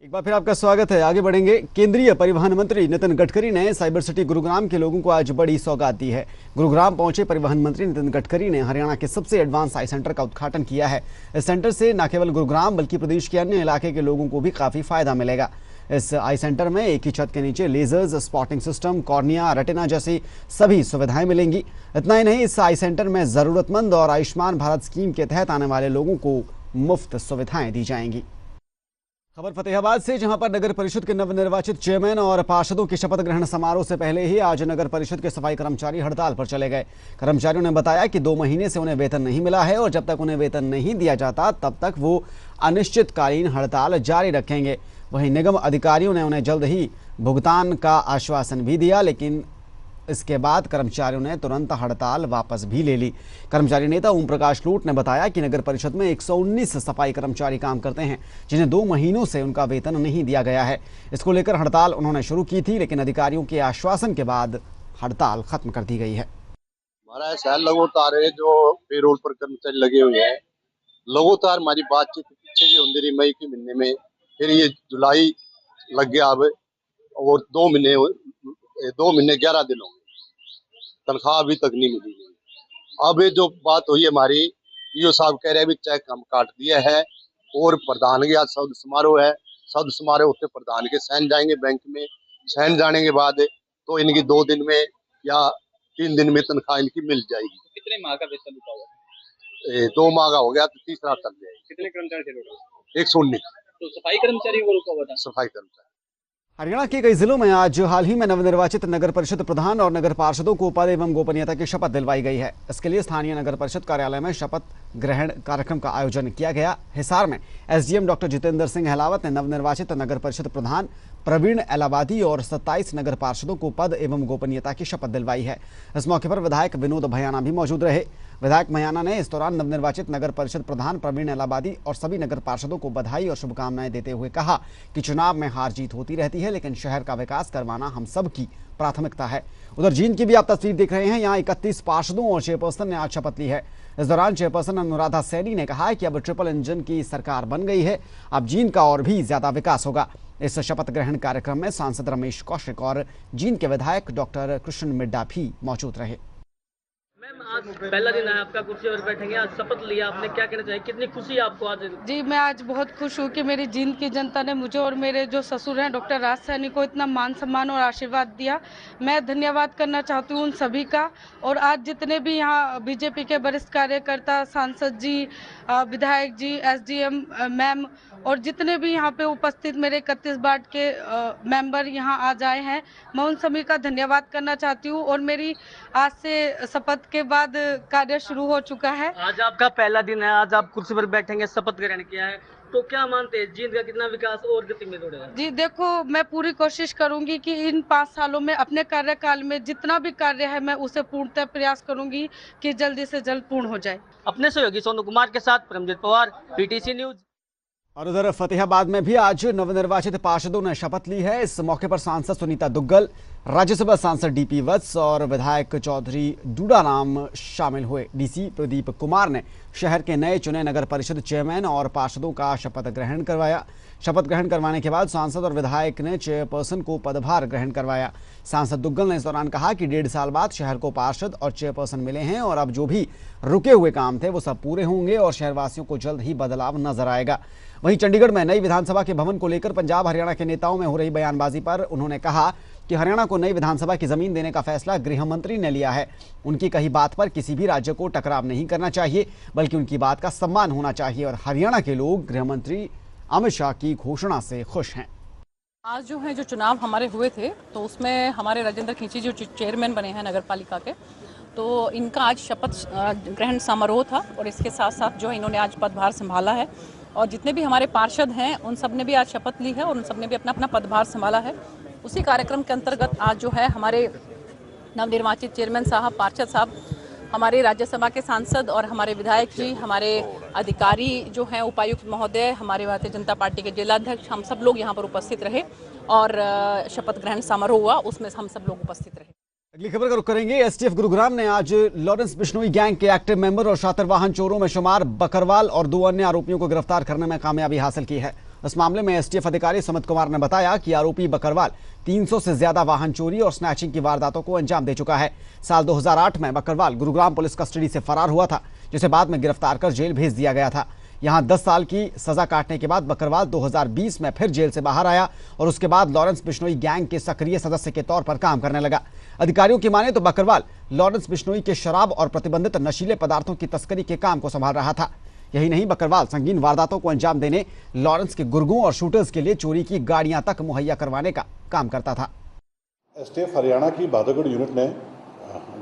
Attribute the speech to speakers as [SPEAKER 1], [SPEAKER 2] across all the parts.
[SPEAKER 1] एक बार फिर आपका स्वागत है। आगे बढ़ेंगे। केंद्रीय परिवहन मंत्री नितिन गडकरी ने साइबर सिटी गुरुग्राम के लोगों को आज बड़ी सौगात दी है। गुरुग्राम पहुंचे परिवहन मंत्री नितिन गडकरी ने हरियाणा के सबसे एडवांस आई सेंटर का उद्घाटन किया है। इस सेंटर से न केवल गुरुग्राम बल्कि प्रदेश के अन्य इलाके के लोगों को भी काफी फायदा मिलेगा। इस आई सेंटर में एक ही छत के नीचे lasers, spotting system, cornea, retina जैसी सभी सुविधाएं मिलेंगी। इतना ही नहीं, इस आई सेंटर में जरूरतमंद और आयुष्मान भारत स्कीम के तहत आने वाले लोगों को मुफ्त सुविधाएं दी जाएंगी। खबर फतेहाबाद से, जहां पर नगर परिषद के नवनिर्वाचित चेयरमैन और पार्षदों के शपथ ग्रहण समारोह से पहले ही आज नगर परिषद के सफाई कर्मचारी हड़ताल पर चले गए। कर्मचारियों ने बताया कि 2 महीने से उन्हें वेतन नहीं मिला है और जब तक उन्हें वेतन नहीं दिया जाता तब तक वो अनिश्चितकालीन हड़ताल जारी रखेंगे। वहीं निगम अधिकारियों ने उन्हें जल्द ही भुगतान का आश्वासन भी दिया, लेकिन इसके बाद कर्मचारियों ने तुरंत हड़ताल वापस भी ले ली। कर्मचारी नेता ओम प्रकाश लोट ने बताया कि नगर परिषद में 119 सफाई कर्मचारी काम करते हैं, जिन्हें 2 महीनों से उनका वेतन नहीं दिया गया है। इसको लेकर हड़ताल उन्होंने शुरू की थी, लेकिन अधिकारियों के आश्वासन के बाद हड़ताल खत्म कर दी गई है।
[SPEAKER 2] हमारा ऐसा लगातार है जो पेरोल पर कर्मचारी लगे हुए हैं, लगातार हमारी बातचीत पीछे भी होती रही। मई के महीने में, फिर ये जुलाई लग गया अब, और 2 महीने 11 दिन हो गए, तनख्वाह अभी तक नहीं मिली। अब ये जो बात हुई हमारी, ईओ साहब कह रहे हैं चेक हम काट दिया है और प्रधान के आज शब्द समारोह है। शब्द समारोह होते प्रधान के साइन जाएंगे बैंक में, साइन जाने के बाद तो इनकी 2 दिन में या 3 दिन में तनख्वाह इनकी मिल जाएगी।
[SPEAKER 3] कितने माह का वेतन रुका हुआ?
[SPEAKER 2] 2 माह का हो गया तो तीसरा चल जाएगा।
[SPEAKER 3] कितने कर्मचारी थे टोटल?
[SPEAKER 2] 119।
[SPEAKER 3] तो सफाई कर्मचारी को रुका हुआ था?
[SPEAKER 2] सफाई कर्मचारी।
[SPEAKER 1] हरियाणा के कई जिलों में आज हाल ही में नवनिर्वाचित नगर परिषद प्रधान और नगर पार्षदों को पद एवं गोपनीयता की शपथ दिलवाई गई है। इसके लिए स्थानीय नगर परिषद कार्यालय में शपथ ग्रहण कार्यक्रम का आयोजन किया गया। हिसार में एसडीएम डॉक्टर जितेंद्र सिंह हेलावत ने नवनिर्वाचित नगर परिषद प्रधान प्रवीण एलावादी और 27 नगर पार्षदों को पद एवं गोपनीयता की शपथ दिलवाई है। इस मौके पर विधायक विनोद भयाना भी मौजूद रहे। विधायक भयाना ने इस दौरान नवनिर्वाचित नगर परिषद प्रधान प्रवीण एलावादी और सभी नगर पार्षदों को बधाई और शुभकामनाएं देते हुए कहा कि चुनाव में हार जीत होती रहती है, लेकिन शहर का विकास करवाना हम सब की प्राथमिकता है। उधर जींद की भी आप तस्वीर देख रहे हैं। यहाँ 31 पार्षदों और चेयरपर्सन ने आज शपथ ली है। इस दौरान चेयरपर्सन अनुराधा सैनी ने कहा कि अब ट्रिपल इंजन की सरकार बन गई है, अब जींद का और भी ज्यादा विकास होगा। इस शपथ ग्रहण कार्यक्रम में सांसद रमेश कौशिक और जींद के विधायक डॉक्टर कृष्ण मिड्डा भी मौजूद रहे।
[SPEAKER 3] मैम, आज पहला दिन है आपका, कुर्सी पर बैठेंगे, आज शपथ लिया आपने, क्या कहना चाहिए? कितनी खुशी है आपको आज?
[SPEAKER 4] जी, मैं आज बहुत खुश हूँ कि मेरी जींद की जनता ने मुझे और मेरे जो ससुर हैं डॉक्टर राज सैनी को इतना मान सम्मान और आशीर्वाद दिया। मैं धन्यवाद करना चाहती हूँ उन सभी का। और आज जितने भी यहाँ बीजेपी के वरिष्ठ कार्यकर्ता, सांसद जी, विधायक जी, एसडीएम मैम और जितने भी यहाँ पे उपस्थित मेरे 31 वार्ड के मेंबर यहाँ आज आए हैं, मैं उन सभी का धन्यवाद करना चाहती हूँ। और मेरी आज से शपथ के बाद कार्य शुरू हो चुका है।
[SPEAKER 3] आज आपका पहला दिन है, आज आप कुर्सी पर बैठेंगे, शपथ ग्रहण किया है, तो क्या मानते हैं जींद का कितना विकास और गति में दौड़ेगा?
[SPEAKER 4] जी देखो, मैं पूरी कोशिश करूंगी कि इन 5 सालों में अपने कार्यकाल में जितना भी कार्य है मैं उसे पूर्णतः प्रयास करूंगी कि जल्दी से जल्द पूर्ण हो जाए।
[SPEAKER 3] अपने सहयोगी सोनू कुमार के साथ परमजीत पवार, पीटीसी न्यूज।
[SPEAKER 1] और उधर फतेहाबाद में भी आज नवनिर्वाचित पार्षदों ने शपथ ली है। इस मौके पर सांसद सुनीता दुग्गल, राज्यसभा सांसद डीपी वत्स और विधायक चौधरी डूडाराम शामिल हुए। डीसी प्रदीप कुमार ने शहर के नए चुने नगर परिषद चेयरमैन और पार्षदों का शपथ ग्रहण करवाया। शपथ ग्रहण करवाने के बाद सांसद और विधायक ने चेयरपर्सन को पदभार ग्रहण करवाया। सांसद दुग्गल ने इस दौरान कहा कि 1.5 साल बाद शहर को पार्षद और चेयरपर्सन मिले हैं और अब जो भी रुके हुए काम थे वो सब पूरे होंगे और शहरवासियों को जल्द ही बदलाव नजर आएगा। वहीं चंडीगढ़ में नई विधानसभा के भवन को लेकर पंजाब हरियाणा के नेताओं में हो रही बयानबाजी पर उन्होंने कहा कि हरियाणा को नई विधानसभा की जमीन देने का फैसला गृह मंत्री ने लिया है। उनकी कही बात पर किसी भी राज्य को टकराव नहीं करना चाहिए, बल्कि उनकी बात का सम्मान होना चाहिए और हरियाणा के लोग गृह मंत्री अमित शाह की घोषणा से खुश हैं।
[SPEAKER 5] आज जो चुनाव हमारे हुए थे तो उसमें हमारे राजेंद्र खींची जो चेयरमैन बने हैं नगर पालिका के, तो इनका आज शपथ ग्रहण समारोह था और इसके साथ साथ जो इन्होंने आज पदभार संभाला है। और जितने भी हमारे पार्षद हैं उन सब ने भी आज शपथ ली है और उन सब ने भी अपना अपना पदभार संभाला है। उसी कार्यक्रम के अंतर्गत आज जो है हमारे नवनिर्वाचित चेयरमैन साहब, पार्षद साहब, हमारे राज्यसभा के सांसद और हमारे विधायक जी, हमारे अधिकारी जो हैं, उपायुक्त महोदय, हमारे भारतीय जनता पार्टी के जिलाध्यक्ष, हम सब लोग यहाँ पर उपस्थित रहे और शपथ ग्रहण समारोह हुआ, उसमें हम सब लोग उपस्थित रहे।
[SPEAKER 1] अगली खबर का रुख करेंगे। एसटीएफ गुरुग्राम ने आज लॉरेंस बिश्नोई गैंग के एक्टिव मेंबर और शातिर वाहन चोरों में शुमार बकरवाल और 2 अन्य आरोपियों को गिरफ्तार करने में कामयाबी हासिल की है। इस मामले में एसटीएफ अधिकारी सुमित कुमार ने बताया कि आरोपी बकरवाल 300 से ज्यादा वाहन चोरी और स्नैचिंग की वारदातों को अंजाम दे चुका है। साल 2008 में बकरवाल गुरुग्राम पुलिस कस्टडी से फरार हुआ था, जिसे बाद में गिरफ्तार कर जेल भेज दिया गया था। यहां 10 साल की सजा काटने के बाद बकरवाल 2020 में फिर जेल से बाहर आया और उसके बाद लॉरेंस बिश्नोई गैंग के सक्रिय सदस्य के तौर पर काम करने लगा। अधिकारियों की माने तो बकरवाल लॉरेंस बिश्नोई के शराब और प्रतिबंधित नशीले पदार्थों की तस्करी के काम को संभाल रहा था। यही नहीं, बकरवाल संगीन वारदातों को अंजाम देने लॉरेंस के गुर्गों और शूटर्स के लिए चोरी की गाड़ियां तक मुहैया करवाने का काम करता था।
[SPEAKER 6] एसटीएफ हरियाणा की बहादुरगढ़ यूनिट ने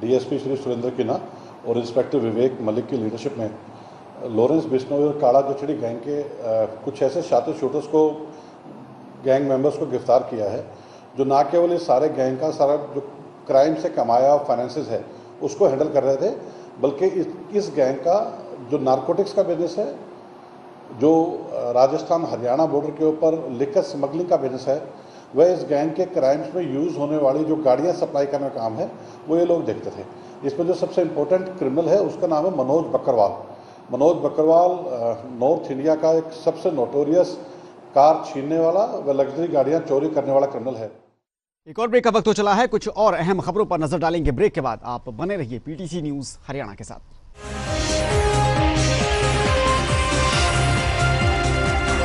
[SPEAKER 6] डीएसपी श्री सुरेंद्र किन्ना और इंस्पेक्टर विवेक मलिक की लीडरशिप में लॉरेंस बिश्नोई और काला गठड़ी गैंग के कुछ ऐसे शातिर शूटर्स को, गैंग मेंबर्स को गिरफ्तार किया है, जो ना केवल इस सारे गैंग का सारा जो क्राइम से कमाया फाइनेंसेस है उसको हैंडल कर रहे थे, बल्कि इस गैंग का जो नारकोटिक्स का बिजनेस है, जो राजस्थान हरियाणा बॉर्डर के ऊपर लिकर स्मगलिंग का बिजनेस है, वह इस गैंग के क्राइम्स में यूज़ होने वाली जो गाड़ियां सप्लाई करने का काम है वो ये लोग देखते थे। इसमें जो सबसे इम्पोर्टेंट क्रिमिनल है उसका नाम है मनोज बकरवाल। मनोज बकरवाल नॉर्थ इंडिया का एक सबसे नोटोरियस कार छीनने वाला व लग्जरी गाड़ियां चोरी करने वाला क्रिमिनल है।
[SPEAKER 1] एक और ब्रेक का वक्त हो चला है। कुछ और अहम खबरों पर नजर डालेंगे ब्रेक के बाद। आप बने रहिए पीटीसी न्यूज हरियाणा के साथ।